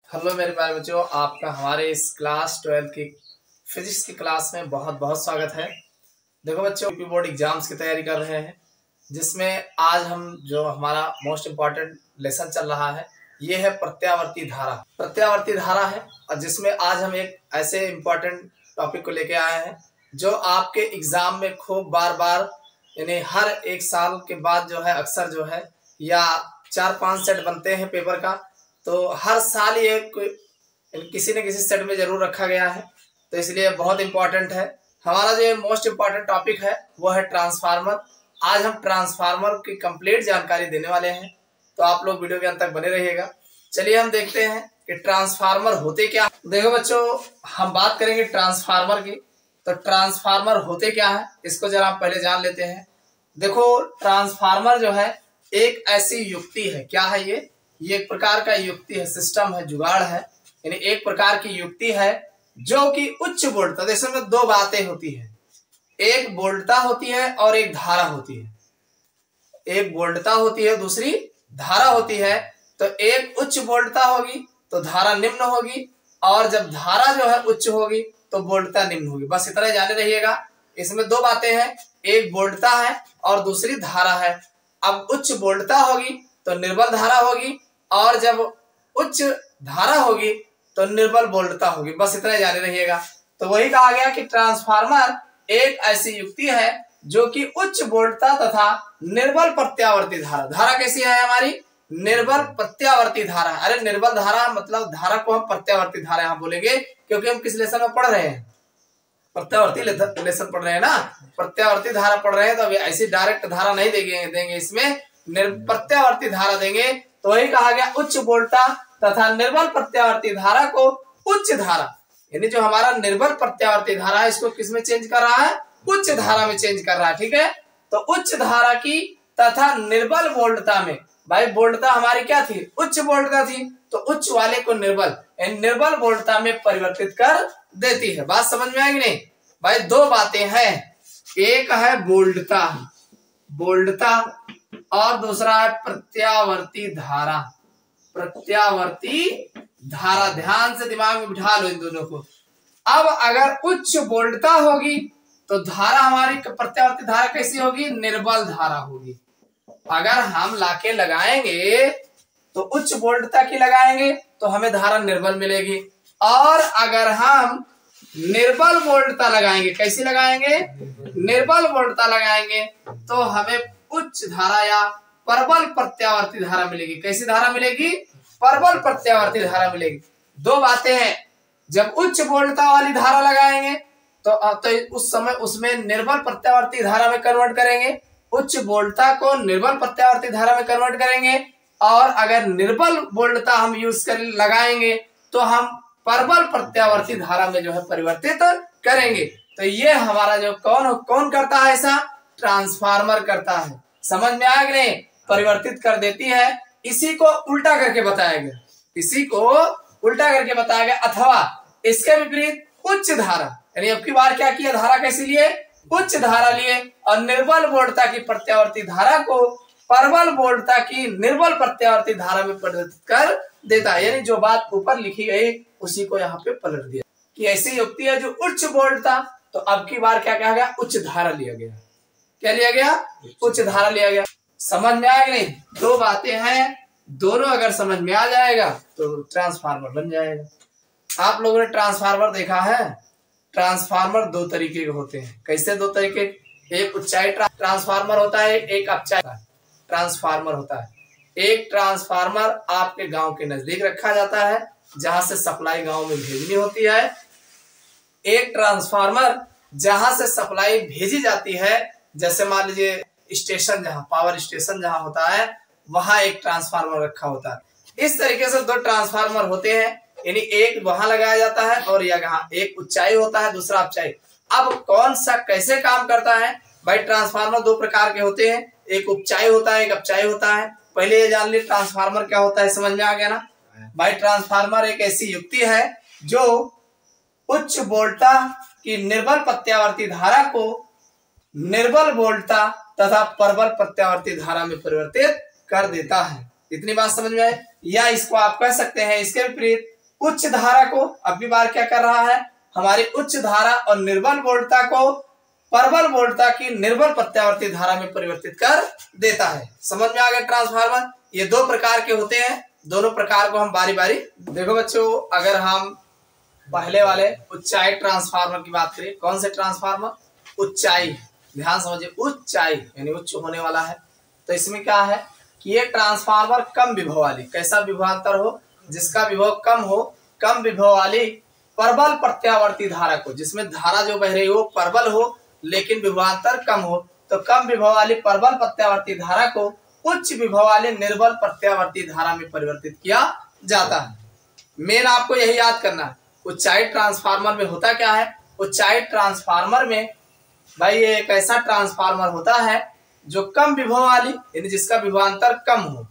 Hello मेरे प्यारे बच्चों, आपका हमारे इस क्लास 12 की फिजिक्स की क्लास में बहुत बहुत स्वागत है। देखो बच्चों, यूपी बोर्ड एग्जाम्स की तैयारी कर रहे हैं, जिसमें आज हम जो हमारा मोस्ट इम्पॉर्टेंट लेसन चल रहा है ये है प्रत्यावर्ती धारा। प्रत्यावर्ती धारा है और जिसमें आज हम एक ऐसे इम्पॉर्टेंट टॉपिक को लेके आए हैं जो आपके एग्जाम में खूब बार बार यानी हर एक साल के बाद जो है अक्सर जो है या 4-5 सेट बनते हैं पेपर का, तो हर साल ये किसी न किसी सेट में जरूर रखा गया है, तो इसलिए बहुत इंपॉर्टेंट है। हमारा जो मोस्ट इम्पॉर्टेंट टॉपिक है वो है ट्रांसफार्मर। आज हम ट्रांसफार्मर की कंप्लीट जानकारी देने वाले हैं, तो आप लोग वीडियो के अंत तक बने रहिएगा। चलिए हम देखते हैं कि ट्रांसफार्मर होते क्या। देखो बच्चों, हम बात करेंगे ट्रांसफार्मर की, तो ट्रांसफार्मर होते क्या है इसको जरा आप पहले जान लेते हैं। देखो, ट्रांसफार्मर जो है एक ऐसी युक्ति है, क्या है ये एक प्रकार का युक्ति है, सिस्टम है, जुगाड़ है, यानी एक प्रकार की युक्ति है जो कि उच्च वोल्टता, जैसे में दो बातें होती है, एक वोल्टता होती है और एक धारा होती है। एक वोल्टता होती है, दूसरी धारा होती है। तो एक उच्च वोल्टता होगी तो धारा निम्न होगी, और जब धारा जो है उच्च होगी तो वोल्टता निम्न होगी। बस इतना जाने रहिएगा। इसमें दो बातें हैं, एक वोल्टता है और दूसरी धारा है। अब उच्च वोल्टता होगी तो निर्बल धारा होगी, और जब उच्च धारा होगी तो निर्बल वोल्टता होगी। बस इतना जाने रहिएगा। तो वही कहा गया कि ट्रांसफार्मर एक ऐसी युक्ति है जो कि उच्च वोल्टता तथा निर्बल प्रत्यावर्ती धारा, धारा कैसी है हमारी, निर्बल प्रत्यावर्ती धारा। अरे निर्बल धारा मतलब धारा को हम प्रत्यावर्ती धारा यहाँ बोलेंगे, क्योंकि हम किस लेसन में पढ़ रहे हैं, प्रत्यावर्ती लेसन पढ़ रहे हैं ना, प्रत्यावर्ती धारा पढ़ रहे हैं। तो अभी ऐसी डायरेक्ट धारा नहीं देंगे इसमें प्रत्यावर्ती धारा देंगे। तो वही कहा गया उच्च वोल्टता तथा निर्बल प्रत्यावर्ती धारा को उच्च धारा, यानी जो हमारा निर्बल प्रत्यावर्ती धारा है इसको किसमें चेंज कर रहा है, उच्च धारा में चेंज कर रहा है। ठीक है, तो उच्च धारा की तथा निर्बल वोल्टता में, भाई वोल्टता हमारी क्या थी, उच्च वोल्टता थी, तो उच्च वाले को निर्बल वोल्टता में परिवर्तित कर देती है। बात समझ में आएगी नहीं भाई? दो बातें हैं, एक है वोल्टता और दूसरा है प्रत्यावर्ती धारा। प्रत्यावर्ती धारा, ध्यान से दिमाग में बिठा लो इन दोनों को। अब अगर उच्च वोल्टता होगी तो धारा हमारी प्रत्यावर्ती धारा कैसी होगी, निर्बल धारा होगी। अगर हम लाके लगाएंगे तो उच्च वोल्टता की लगाएंगे तो हमें धारा निर्बल मिलेगी, और अगर हम निर्बल वोल्टता लगाएंगे, कैसी लगाएंगे, निर्बल वोल्टता लगाएंगे, तो हमें उच्च धारा या प्रबल प्रत्यावर्ती धारा मिलेगी। कैसी धारा मिलेगी, प्रबल प्रत्यावर्ती धारा मिलेगी। दो बातें हैं, जब उच्च वोल्टता वाली धारा लगाएंगे तो उस समय उसमें निर्बल प्रत्यावर्ती धारा में कन्वर्ट करेंगे, उच्च वोल्टता को निर्बल प्रत्यावर्ती धारा में कन्वर्ट करेंगे, और अगर निर्बल वोल्टता हम यूज कर लगाएंगे तो हम प्रबल प्रत्यावर्ती धारा में जो है परिवर्तित करेंगे। तो ये हमारा जो कौन करता है, ऐसा ट्रांसफार्मर करता है। समझ में आ गए, परिवर्तित कर देती है। इसी को उल्टा करके बताया गया, इसी को उल्टा करके बताया गया, अथवा इसके विपरीत उच्च धारा, यानी अब की बार क्या किया, धारा कैसी लिए, उच्च धारा लिए, और निर्बल वोल्टता की प्रत्यावर्ती धारा को प्रबल वोल्टता की निर्बल प्रत्यावर्ती धारा में परिवर्तित कर देता है। यानी जो बात ऊपर लिखी गई उसी को यहाँ पे पलट दिया कि ऐसी युक्ति है जो उच्च वोल्टता, तो अब की बार क्या कहा गया, उच्च धारा लिया गया। क्या लिया गया, उच्च धारा लिया गया। समझ में आएगा नहीं? दो बातें हैं, दोनों अगर समझ में आ जाएगा तो ट्रांसफार्मर बन जाएगा। आप लोगों ने ट्रांसफार्मर देखा है, ट्रांसफार्मर दो तरीके के होते हैं। कैसे दो तरीके, एक ऊंचाई ट्रांसफार्मर होता है, एक अपचाई ट्रांसफार्मर होता है। एक ट्रांसफार्मर आपके गांव के नजदीक रखा जाता है जहां से सप्लाई गांव में भेजनी होती है। एक ट्रांसफार्मर जहां से सप्लाई भेजी जाती है, जैसे मान लीजिए स्टेशन, जहां पावर स्टेशन जहां होता है वहां एक ट्रांसफार्मर रखा होता है। इस तरीके से दो ट्रांसफार्मर होते हैं, यानी एक वहां लगाया जाता है और यहाँ एक ऊंचाई होता है, दूसरा अपचाई। अब कौन सा कैसे काम करता है भाई, ट्रांसफार्मर दो प्रकार के होते हैं, एक उपचाई होता है, एक अपचाई होता है। पहले ये जान ली ट्रांसफार्मर क्या होता है, समझ में आ गया ना भाई? ट्रांसफार्मर एक ऐसी युक्ति है जो उच्च वोल्टता की निर्बल प्रत्यावर्ती धारा को निर्बल वोल्टता तथा प्रबल प्रत्यावर्ती धारा में परिवर्तित कर देता है। इतनी बात समझ में आए? या इसको आप कह सकते हैं इसके विपरीत उच्च धारा को अब बार क्या कर रहा है, हमारी उच्च धारा और निर्बल वोल्टता को प्रबल वोल्टता की निर्बल प्रत्यावर्ती धारा में परिवर्तित कर देता है। समझ में आ गया ट्रांसफार्मर? ये दो प्रकार के होते हैं, दोनों प्रकार को हम बारी बारी देखो बच्चों। अगर हम पहले वाले ऊंचाई ट्रांसफार्मर की बात करें, कौन से ट्रांसफार्मर? ऊंचाई, ध्यान समझिए, ऊंचाई यानी उच्च होने वाला है। तो इसमें क्या है कि ये ट्रांसफार्मर कम विभव वाली, कैसा विभवांतर हो, जिसका विभव कम हो, कम विभव वाली प्रबल प्रत्यावर्ती धारा को, जिसमें धारा जो बह रही हो प्रबल हो लेकिन विभवांतर कम हो, तो कम विभव वाली प्रबल प्रत्यावर्ती धारा को उच्च विभव वाली निर्बल प्रत्यावर्ती धारा में परिवर्तित किया जाता है। मेन आपको यही याद करना है। ऊंचाई ट्रांसफार्मर में होता क्या है, ऊंचाई ट्रांसफार्मर में भाई ये एक ऐसा ट्रांसफार्मर होता है जो कम विभव वाली, यानी जिसका विभवांतर कम हो,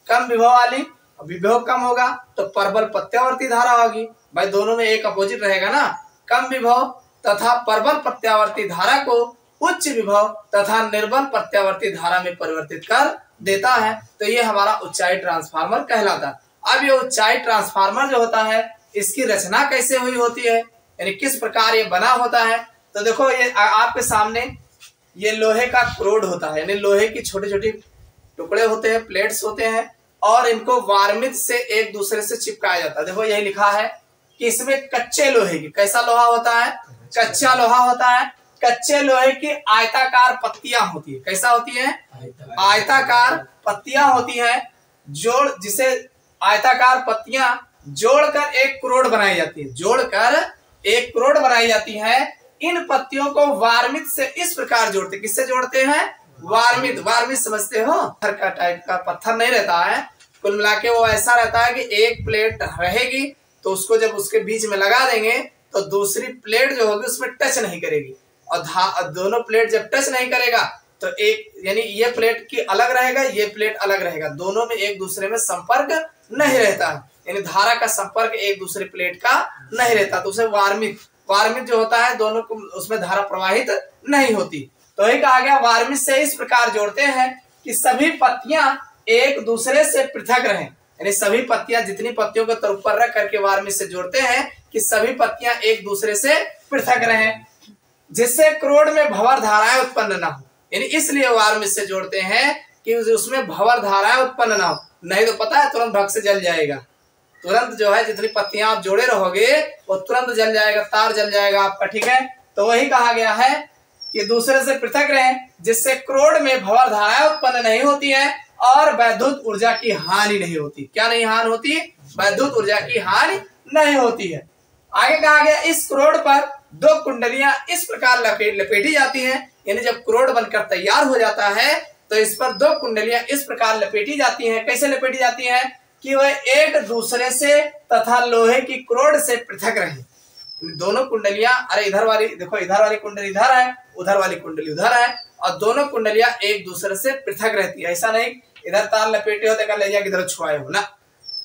कम विभव वाली, विभव कम होगा तो प्रबल प्रत्यावर्ती धारा होगी। भाई दोनों में एक अपोजिट रहेगा ना, कम विभव तथा प्रबल प्रत्यावर्ती धारा को उच्च विभव तथा निर्बल प्रत्यावर्ती धारा में परिवर्तित कर देता है। तो ये हमारा ऊंचाई ट्रांसफार्मर कहलाता है। अब ये ऊंचाई ट्रांसफार्मर जो होता है, इसकी रचना कैसे हुई होती है, यानी किस प्रकार ये बना होता है, तो देखो ये आपके सामने ये लोहे का क्रोड होता है, यानी लोहे की छोटी छोटी टुकड़े होते हैं, प्लेट्स होते हैं, और इनको वार्मित से एक दूसरे से चिपकाया जाता है। देखो यही लिखा है कि इसमें कच्चे लोहे की, कैसा लोहा होता है, कच्चा लोहा होता है, कच्चे लोहे की आयताकार पत्तियां होती है। कैसा होती है, आयताकार पत्तियां होती है, जोड़ जिसे आयताकार पत्तियां जोड़कर एक क्रोड बनाई जाती है, जोड़कर एक क्रोड बनाई जाती है। इन पत्तियों को वार्मित से इस प्रकार जोड़ते, किससे जोड़ते हैं, वार्मित, वार्मित समझते हो, पत्थर का टाइप का पत्थर नहीं रहता है, कुल मिला के वो ऐसा रहता है कि एक प्लेट रहेगी तो उसको जब उसके बीच में लगा देंगे तो दूसरी प्लेट जो होगी उसमें टच नहीं करेगी, और दोनों प्लेट जब टच नहीं करेगा तो एक, यानी ये प्लेट की अलग रहेगा, ये प्लेट अलग रहेगा, दोनों में एक दूसरे में संपर्क नहीं रहता है, यानी धारा का संपर्क एक दूसरे प्लेट का नहीं रहता, तो उसे वार्मित, वार्मित जो होता है दोनों को उसमें धारा प्रवाहित नहीं होती। तो यही कहा गया वार्मित से इस प्रकार जोड़ते हैं कि सभी पत्तियां एक दूसरे से पृथक रहें, यानी सभी पत्तियां, जितनी पत्तियों को ऊपर रख करके वार्मित से जोड़ते हैं कि सभी पत्तियां एक दूसरे से पृथक रहें, जिससे क्रोड में भंवर धाराएं उत्पन्न ना हो, यानी इसलिए वार्मित से जोड़ते हैं कि उसमें भंवर धाराएं उत्पन्न ना हो, नहीं तो पता है तुरंत भग से जल जाएगा, तुरंत जो है जितनी पत्तियां आप जोड़े रहोगे वो तुरंत जल जाएगा, तार जल जाएगा आपका, ठीक है। तो वही कहा गया है कि दूसरे से पृथक रहें, जिससे क्रोड में भंवर धाराएं उत्पन्न नहीं होती है और वैद्युत ऊर्जा की हानि नहीं होती। क्या नहीं हानि होती, वैद्युत ऊर्जा की हानि नहीं होती है। आगे कहा गया इस क्रोड पर दो कुंडलियां इस प्रकार लपेटी जाती हैं, यानी जब क्रोड बनकर तैयार हो जाता है तो इस पर दो कुंडलियां इस प्रकार लपेटी जाती हैं। कैसे लपेटी जाती हैं कि वह एक दूसरे से तथा लोहे की क्रोड से पृथक रहे। दोनों कुंडलियां, अरे इधर वाली देखो, इधर वाली कुंडली इधर है, उधर वाली कुंडली उधर है, और दोनों कुंडलियां एक दूसरे से पृथक रहती है। ऐसा नहीं इधर तार लपेटे होते का ले जाके इधर छुआए हो ना,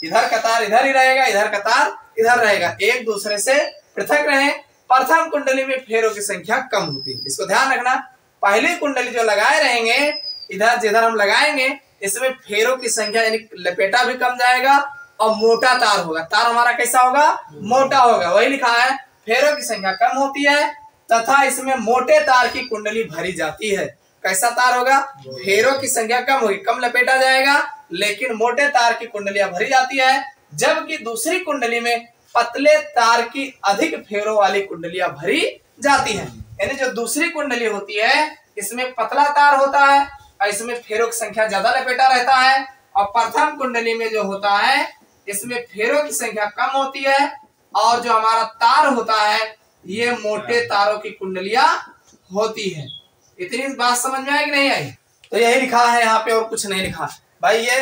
इधर का तार इधर ही रहेगा, इधर का तार इधर रहेगा, एक दूसरे से पृथक रहे। प्रथम कुंडली में फेरों की संख्या कम होती है, इसको ध्यान रखना। पहली कुंडली जो लगाए रहेंगे, इधर जिधर हम लगाएंगे इसमें फेरों की संख्या, यानी लपेटा भी कम जाएगा और मोटा तार होगा, तार हमारा कैसा होगा, मोटा होगा। वही लिखा है फेरों की संख्या कम होती है तथा इसमें मोटे तार की कुंडली भरी जाती है। कैसा तार होगा, फेरों की संख्या कम होगी, कम लपेटा जाएगा लेकिन मोटे तार की कुंडलियां भरी जाती है, जबकि दूसरी कुंडली में पतले तार की अधिक फेरों वाली कुंडलियां भरी जाती हैं। यानी जो दूसरी कुंडली होती है इसमें पतला तार होता है और इसमें फेरों की संख्या ज्यादा लपेटा रहता है, और प्रथम कुंडली में जो होता है इसमें फेरों की संख्या कम होती है और जो हमारा तार होता है ये मोटे तारों की कुंडलियां होती है। इतनी बात समझ में आई कि नहीं आई? तो यही लिखा है यहाँ पे और कुछ नहीं लिखा भाई। ये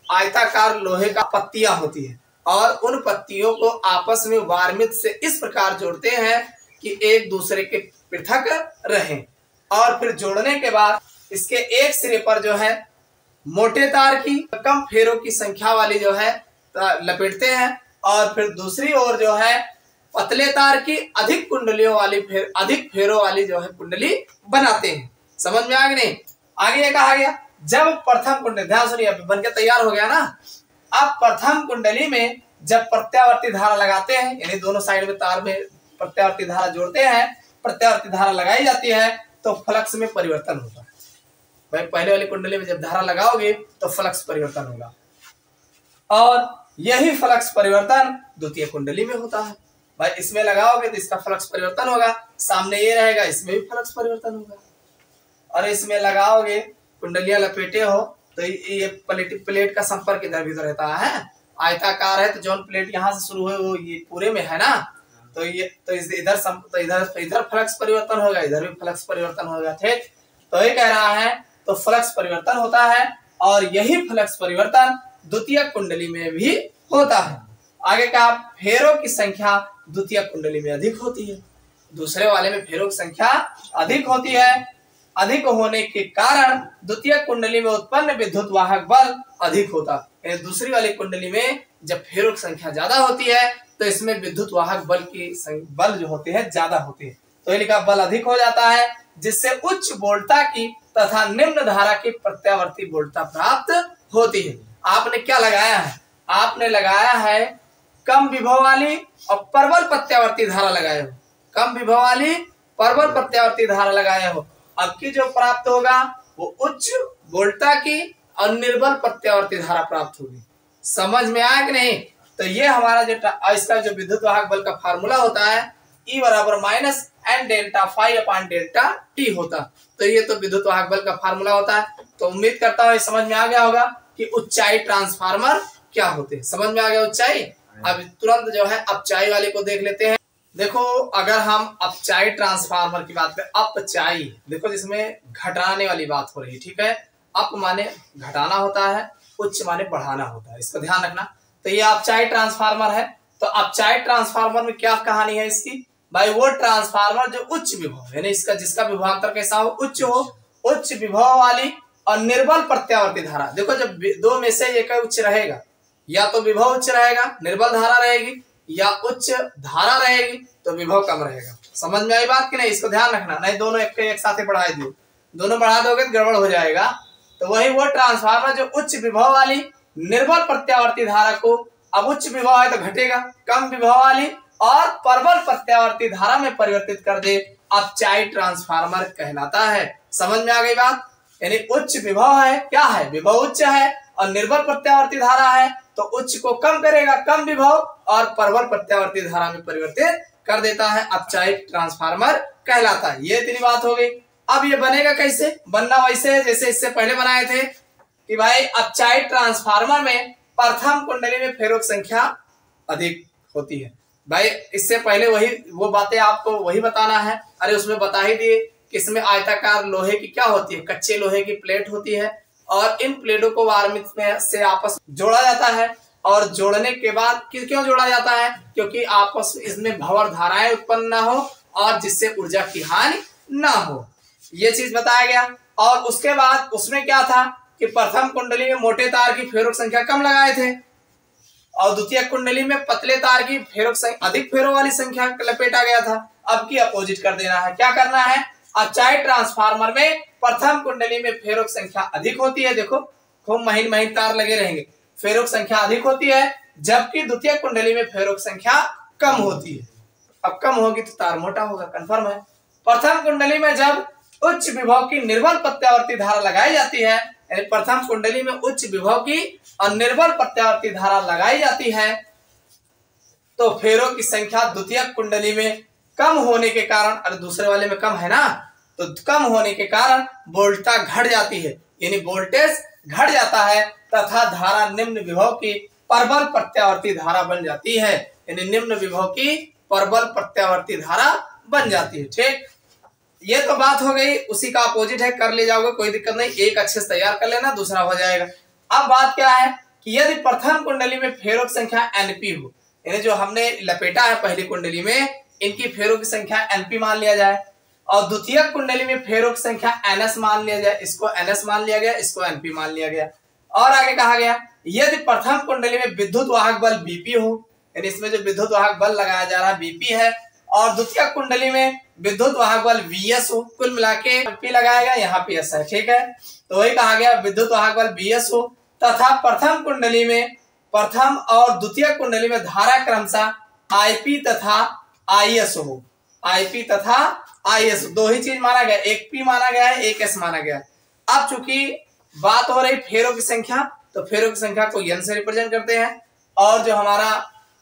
आयताकार लोहे का पत्तियां होती है और उन पत्तियों को आपस में वार्मित से इस प्रकार जोड़ते हैं कि एक दूसरे के पृथक रहें, और फिर जोड़ने के बाद इसके एक सिरे पर जो है मोटे तार की कम फेरों की संख्या वाली जो है लपेटते हैं, और फिर दूसरी ओर जो है पतले तार की अधिक कुंडलियों वाली अधिक फेरों वाली जो है कुंडली बनाते हैं। समझ में आ गया नहीं? आगे ये कहा गया जब प्रथम कुंडली, ध्यान सुनिए, अभी बनके तैयार हो गया ना। अब प्रथम कुंडली में जब प्रत्यावर्ती धारा लगाते हैं, यानी दोनों साइड में तार में प्रत्यावर्ती धारा जोड़ते हैं, प्रत्यावर्ती धारा लगाई जाती है तो फ्लक्स में परिवर्तन होता है। भाई पहले वाली कुंडली में जब धारा लगाओगे तो फ्लक्स परिवर्तन होगा, और यही फ्लक्स परिवर्तन द्वितीय कुंडली में होता है। भाई इसमें लगाओगे तो इसका फ्लक्स परिवर्तन होगा, सामने ये रहेगा, इसमें भी फ्लक्स परिवर्तन होगा। और इसमें लगाओगे, कुंडलियां लपेटे हो तो ये प्लेट का संपर्क इधर भी रहता है, आयताकार है तो जौन प्लेट यहाँ से शुरू है वो ये पूरे में है ना, तो ये तो इधर फ्लक्स परिवर्तन होगा, इधर भी फ्लक्स परिवर्तन होगा। ठीक, तो ये कह रहा है तो फ्लक्स परिवर्तन होता है, और यही फ्लक्स परिवर्तन द्वितीय कुंडली में भी होता है। आगे का फेरों की संख्या द्वितीय कुंडली में अधिक होती है, दूसरे वाले में फेरों की संख्या अधिक होती है। अधिक होने के कारण द्वितीय कुंडली में उत्पन्न विद्युत वाहक बल अधिक होता है। दूसरी वाली कुंडली में जब फेरों की संख्या ज्यादा होती है तो इसमें विद्युत वाहक बल जो होते हैं ज्यादा होते हैं, तो ये लिखा बल अधिक हो जाता है, जिससे उच्च वोल्टता की तथा निम्न धारा की प्रत्यावर्ती वोल्टता प्राप्त होती है। आपने क्या लगाया है? आपने लगाया है कम विभव वाली और प्रबल प्रत्यावर्ती धारा लगाए हो, कम विभव वाली प्रबल प्रत्यावर्ती धारा लगाए हो। अब की जो प्राप्त होगा वो उच्च वोल्टता की और निर्बल प्रत्यावर्ती धारा प्राप्त होगी। समझ में आया कि नहीं? तो ये हमारा जो इसका जो विद्युत वाहक बल का फार्मूला होता है E बराबर minus n delta phi upon delta T होता, तो ये तो विद्युत वाहक बल का फार्मूला होता है। तो उम्मीद करता हूँ समझ में आ गया होगा कि ऊंचाई ट्रांसफार्मर क्या होते हैं। समझ में आ गया ऊंचाई? अब तुरंत जो है अपचाई वाले को देख लेते हैं। देखो अगर हम अपचाई ट्रांसफार्मर की बात करें, अपचाई देखो जिसमें घटाने वाली बात हो रही है, ठीक है। अप माने घटाना होता है, उच्च माने बढ़ाना होता है, इसको ध्यान रखना। तो ये अपचाई ट्रांसफार्मर है। तो अपचाई ट्रांसफार्मर में क्या कहानी है इसकी? भाई वो ट्रांसफार्मर जो उच्च विभव यानी इसका जिसका विभवांतर कैसा हो, उच्च हो, उच्च विभव वाली और निर्बल प्रत्यावर्ती धारा। देखो जब दो में से एक उच्च रहेगा, या तो विभव उच्च रहेगा निर्बल धारा रहेगी, या उच्च धारा रहेगी तो विभव कम रहेगा। समझ में आई बात कि नहीं? इसको ध्यान रखना, नहीं दोनों एक साथ बढ़ा दो, दोनों बढ़ा दोगे तो गड़बड़ हो जाएगा। तो वही वो ट्रांसफार्मर जो उच्च विभव वाली निर्बल प्रत्यावर्ती धारा को, अब उच्च विभव है तो घटेगा, कम विभव वाली और प्रबल प्रत्यावर्ती धारा में परिवर्तित कर दे, अपचाई ट्रांसफार्मर कहलाता है। समझ में आ गई बात? यानी उच्च विभव है, क्या है, विभव उच्च है और निर्बल प्रत्यावर्ती धारा है, तो उच्च को कम करेगा, कम विभव, और प्रबल प्रत्यावर्ती धारा में परिवर्तित कर देता है, अपचाई ट्रांसफार्मर कहलाता है। ये इतनी बात हो गई। अब ये बनेगा कैसे? बनना वैसे है जैसे इससे पहले बनाए थे कि भाई अपचाई ट्रांसफार्मर में प्रथम कुंडली में फेरों की संख्या अधिक होती है। भाई इससे पहले वही वो बातें आपको वही बताना है। अरे उसमें बता ही दिए कि इसमें आयताकार लोहे की क्या होती है, कच्चे लोहे की प्लेट होती है, और इन प्लेटों को वार्मित में से आपस में जोड़ा जाता है। और जोड़ने के बाद क्यों जोड़ा जाता है? क्योंकि आपस में इसमें भंवर धाराएं उत्पन्न ना हो और जिससे ऊर्जा की हानि ना हो, ये चीज बताया गया। और उसके बाद उसमें क्या था कि प्रथम कुंडली में मोटे तार की फेरों की संख्या कम लगाए थे, और द्वितीय कुंडली में पतले तार की फेरों अधिक फेरों वाली संख्या लपेटा गया था। अब की अपोजिट कर देना है। क्या करना है? अपचाई ट्रांसफार्मर में प्रथम कुंडली में फेरों की संख्या अधिक होती है, देखो खूब महीन महीन तार लगे रहेंगे, फेरों की संख्या अधिक होती है, जबकि द्वितीय कुंडली में फेरों की संख्या कम होती है। अब कम होगी तो तार मोटा होगा, कंफर्म है। प्रथम कुंडली में जब उच्च विभव की निर्बल प्रत्यावर्ती धारा लगाई जाती है, यानी प्रथम कुंडली में उच्च विभव की और निर्बल प्रत्यावर्ती धारा लगाई जाती है, तो फेरों की संख्या द्वितीय कुंडली में कम होने के कारण, अरे दूसरे वाले में कम है ना, तो कम होने के कारण वोल्टता घट जाती है, यानी वोल्टेज घट जाता है, तथा धारा निम्न विभव की प्रबल प्रत्यावर्ती धारा बन जाती है, यानी निम्न विभव की प्रबल प्रत्यावर्ती धारा बन जाती है। ठीक, ये तो बात हो गई, उसी का अपोजिट है, कर ले जाओगे कोई दिक्कत नहीं, एक अच्छे से तैयार कर लेना, दूसरा हो जाएगा। अब बात क्या है कि यदि प्रथम कुंडली में फेरों की संख्या एनपी हो, यानी जो हमने लपेटा है पहली कुंडली में, इनकी फेरों की संख्या एनपी मान लिया जाए, और द्वितीय कुंडली में फेरों की संख्या एनएस मान लिया जाए, इसको एनएस मान लिया गया, इसको एनपी मान लिया गया। और आगे कहा गया यदि प्रथम कुंडली में विद्युत वाहक बल बीपी हो, यानी इसमें जो विद्युत वाहक बल लगाया जा रहा है बीपी है, और द्वितीय कुंडली में विद्युत वाहक बल वीएस हो, कुल मिला के पी लगाया गया, यहाँ पे एस है, ठीक है। तो वही कहा गया विद्युत वाहक बल वीएस हो, तथा प्रथम कुंडली में प्रथम और द्वितीय कुंडली में धारा क्रमशः आईपी तथा आईएस हो। आईपी तथा आईएस दो ही चीज माना गया, एक पी माना गया है, एक एस माना गया। अब चूंकि बात हो रही फेरों की संख्या, तो फेरों की संख्या को एन से रिप्रेजेंट करते हैं, और जो हमारा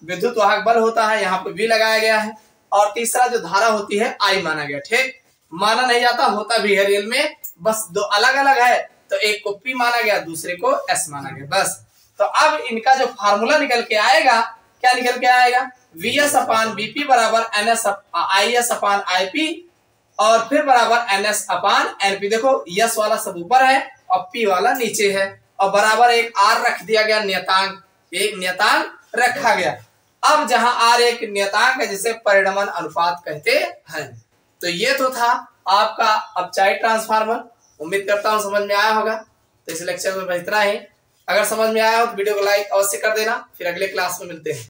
विद्युत वाहक बल होता है यहाँ पे वी लगाया गया है, और तीसरा जो धारा होती है आई माना गया। ठीक, माना नहीं जाता, होता भी है रियल में, बस दो अलग अलग है, तो एक को पी माना गया, दूसरे को एस माना गया, बस। तो अब इनका जो फार्मूला निकल के आएगा, क्या निकल के आएगा, वी एस अपान बीपी बराबर N S I S upon I P, और फिर बराबर एन एस अपान एनपी। देखो यस वाला सब ऊपर है और पी वाला नीचे है, और बराबर एक आर रख दिया गया, नियतांक, एक नियतांक रखा गया। अब जहां आर एक नियतांक है जिसे परिणमन अनुपात कहते हैं। तो ये तो था आपका अपचायित ट्रांसफार्मर। उम्मीद करता हूं समझ में आया होगा। तो इस लेक्चर में इतना ही। अगर समझ में आया हो तो वीडियो को लाइक अवश्य कर देना। फिर अगले क्लास में मिलते हैं।